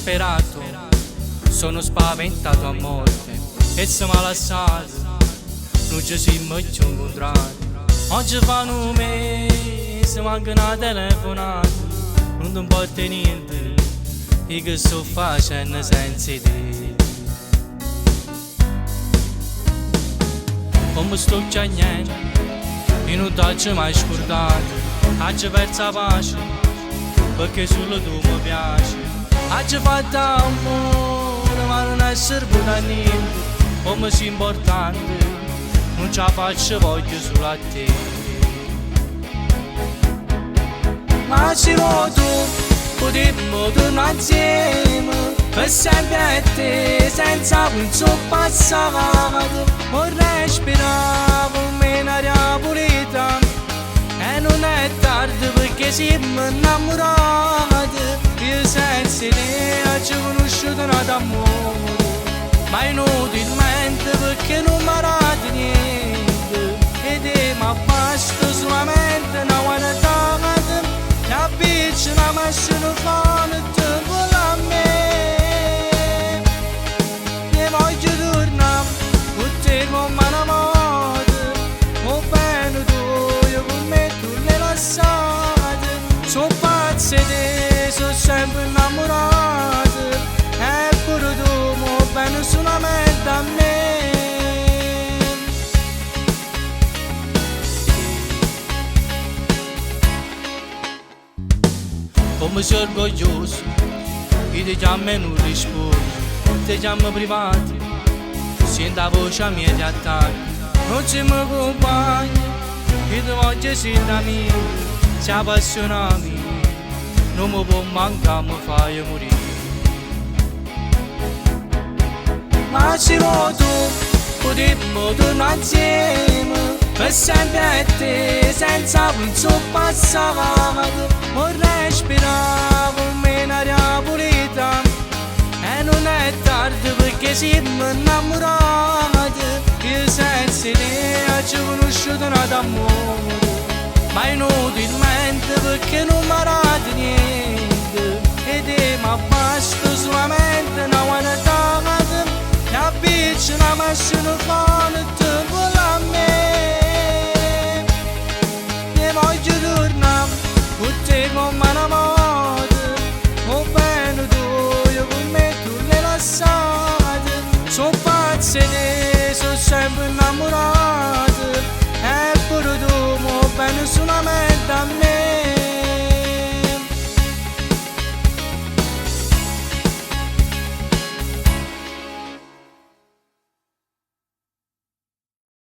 disperato, sono spaventato a morte e se mi ha lasciato, non ci siamo più incontrati. Oggi fanno un mese, manca una telefonata, non ti importa niente, io che sto facendo senza te. Come sto chiagnendo, io non ti ho mai scordato, oggi perso la pace, perché solo tu mi piaci. Oggi fatto amore, ma non è servito a niente, come sia importante, non ce la faccio, voglio solo a te. Ma se vuoi tu, potremmo tornare insieme, per sempre a te, senza penso passato. Vorrei respirare con me l'aria pulita, e non è tardi perché siamo innamorati. Io senza te ci ho conosciuto un amore, ma inutilmente perché non mi arrati niente. E te mi basta solamente una guardata, la bici la macchina fanno e te vuole a me. Ne voglio tornare con te come una moda, o bene tu, io con me tu le lasciate. Sono pazze te, sono sempre innamorate, eppure tu mo bene solamente a me. Come sei orgoglioso, io ti chiamo e non rispondo, ti chiamo privato, sento la voce mia ti attacca. Non ci mi compagni, io ti voglio sempre amico, sei appassionato, non mi può mancare, mi fai morire. Ma se vuoi tu, potremmo tornare insieme, per sempre a te, senza penso passato. Vorrei respirare con me l'aria pulita, e non è tardi perché siamo innamorati. Io senza te ci ho conosciuto un amore, ma inutilmente perché non mi arrati niente. E te mi basta solamente una guardata, la bici la macchina fa